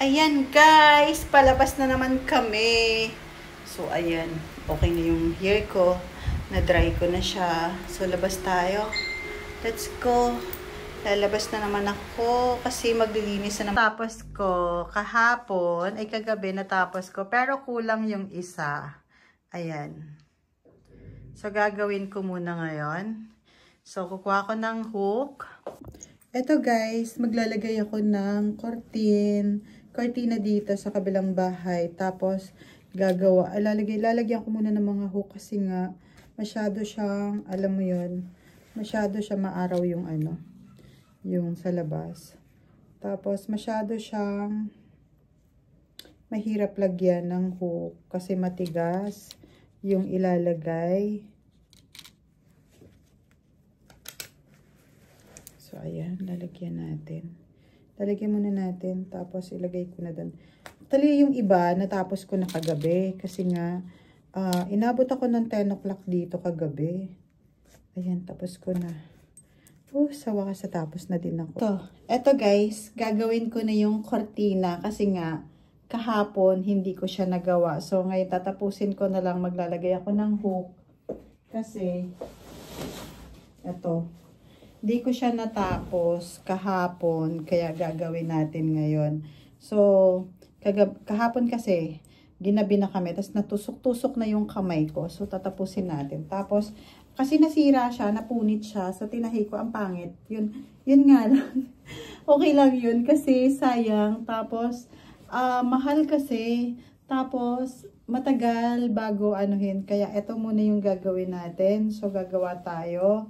Ayan guys, palabas na naman kami. So ayan, okay na yung hair ko. Na-dry ko na siya. So labas tayo. Let's go. Lalabas na naman ako kasi maglilinis na naman. Tapos ko kahapon, ay kagabi natapos ko. Pero kulang yung isa. Ayan. So gagawin ko muna ngayon. So kukuha ko ng hook. Eto guys, maglalagay ako ng cortina dito sa kabilang bahay. Tapos, lalagyan ko muna ng mga hook kasi nga, masyado siyang, alam mo yun, masyado siya maaraw yung yung sa labas. Tapos, masyado siyang mahirap lagyan ng hook kasi matigas yung ilalagay. So, ayan, lalagyan natin. Lalagyan muna natin, tapos ilagay ko na doon. Actually, yung iba, natapos ko na kagabi. Kasi nga, inabot ako ng 10 o'clock dito kagabi. Ayan, tapos ko na. Sa wakas natapos na din ako. So, eto guys, gagawin ko na yung cortina. Kasi nga, kahapon, hindi ko siya nagawa. So, ngayon, tatapusin ko na lang. Maglalagay ako ng hook. Kasi, eto. Di ko siya natapos kahapon, kaya gagawin natin ngayon. So, kahapon kasi, ginabi na kami, tapos natusok-tusok na yung kamay ko. So, tatapusin natin. Tapos, kasi nasira siya, napunit siya, so tinahi ko, ang pangit. Yun nga lang. Okay lang yun, kasi sayang. Tapos, mahal kasi. Tapos, matagal bago anuhin. Kaya, eto muna yung gagawin natin. So, gagawa tayo.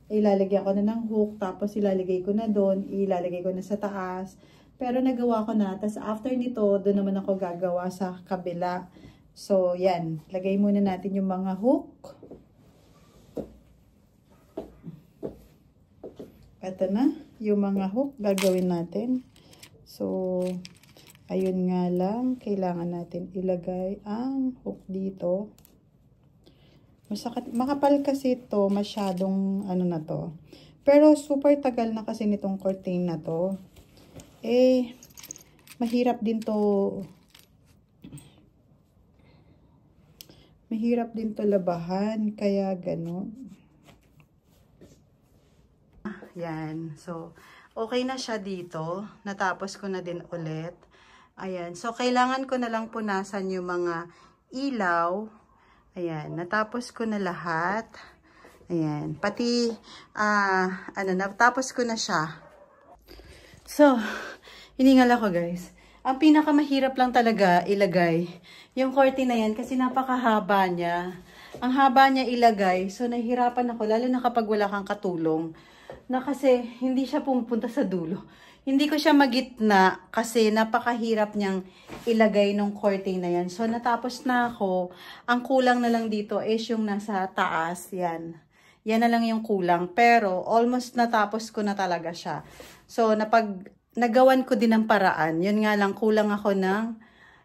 Ilalagay ko na ng hook, tapos ilalagay ko na doon, ilalagay ko na sa taas. Pero nagawa ko na, tapos after nito, doon naman ako gagawa sa kabila. So, yan. Lagay muna natin yung mga hook. Ito na, yung mga hook, gagawin natin. So, ayun nga lang, kailangan natin ilagay ang hook dito. Makapal kasi ito, masyadong na to. Pero super tagal na kasi nitong curtain na to. Mahirap din to. Mahirap din to labahan, kaya ganun. Yan. So, okay na siya dito. Natapos ko na din ulit. Ayan. So, kailangan ko na lang punasan yung mga ilaw. Ayan, natapos ko na lahat. Ayan, pati, natapos ko na siya. So, hiningal ako guys. Ang pinakamahirap lang talaga ilagay yung curtain na yan kasi napakahaba niya. Ang haba niya ilagay, so nahihirapan ako, lalo na kapag wala kang katulong. Na kasi hindi siya pumupunta sa dulo. Hindi ko siya magitna kasi napakahirap niyang ilagay nung curtain na yan. So, natapos na ako. Ang kulang na lang dito is yung nasa taas. Yan. Yan na lang yung kulang. Pero, almost natapos ko na talaga siya. So, nagawan ko din ng paraan. Yun nga lang, kulang ako ng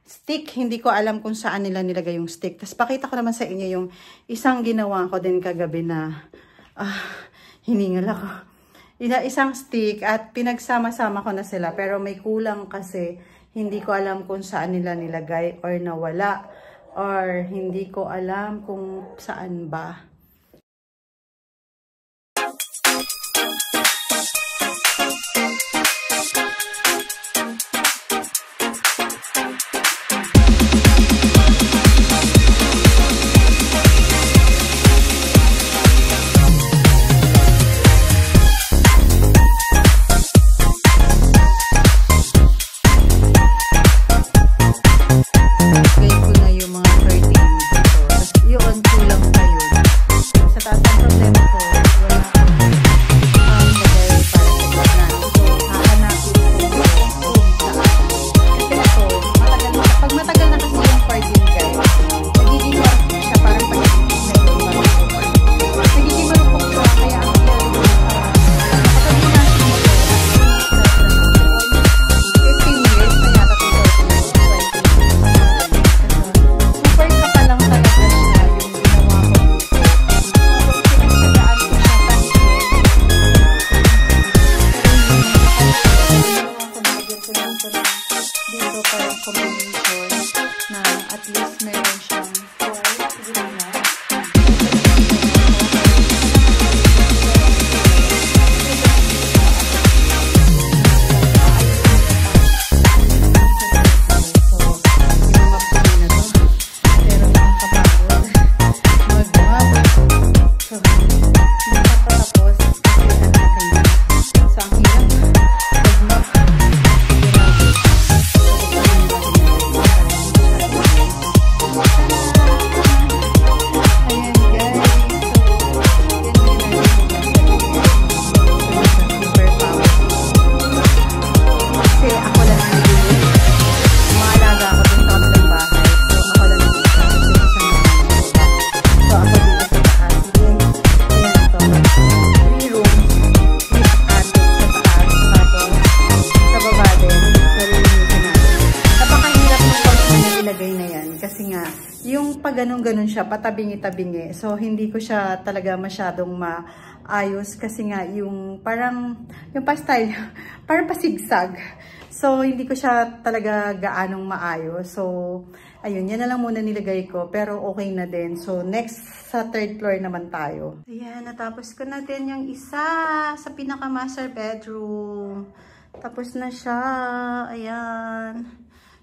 stick. Hindi ko alam kung saan nila nilagay yung stick. Tapos, pakita ko naman sa inyo yung isang ginawa ko din kagabi na hiningal ako. Isang stick at pinagsama-sama ko na sila pero may kulang kasi hindi ko alam kung saan nila nilagay or nawala or hindi ko alam kung saan ba. Yun, kulang pa yun. lang ko na dito parang combination na at least meron siyang white. Siguro na. Ganun siya, patabingi-tabingi. So, hindi ko siya talaga masyadong maayos kasi nga yung parang, yung pa-style, parang pasigsag. So, hindi ko siya talaga gaanong maayos. So, ayun, yan na lang muna nilagay ko. Pero okay na din. So, next sa third floor naman tayo. Ayan, natapos ko na din yung isa sa pinaka-master bedroom. Tapos na siya. Ayan.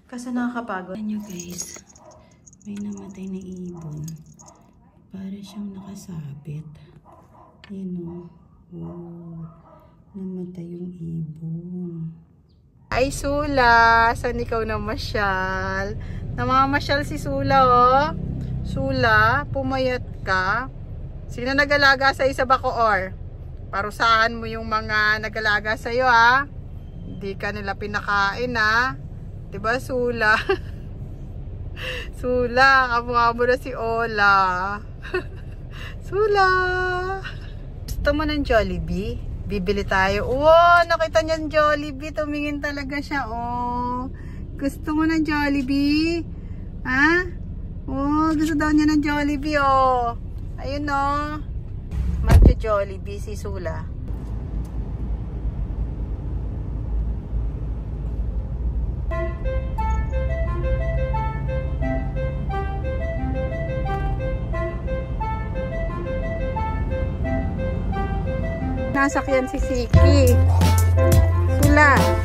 Kasi nakakapagod. Ayan nyo guys. May namatay na ibon. Para siyang nakasabit. Ayan o. Wow. Namatay yung ibon. Ay, Sula! Saan ikaw namasyal? Namamasyal si Sula, oh. Sula, pumayat ka. Sino nag-alaga sa isa Bacoor? Parusahan mo yung mga nag-alaga sa'yo, ha? Hindi ka nila pinakain, ha? Diba, Sula? Sula, kamukha mo na si Ola. Sula! Gusto mo ng Jollibee? Bibili tayo. Wow, nakita niyan Jollibee. Tumingin talaga siya, oh. Gusto mo ng Jollibee? Ha? Oh, gusto daw niya ng Jollibee, oh. Ayun, oh. Mag-Jollibee si Sula. Nasakyan si Siki. Sula.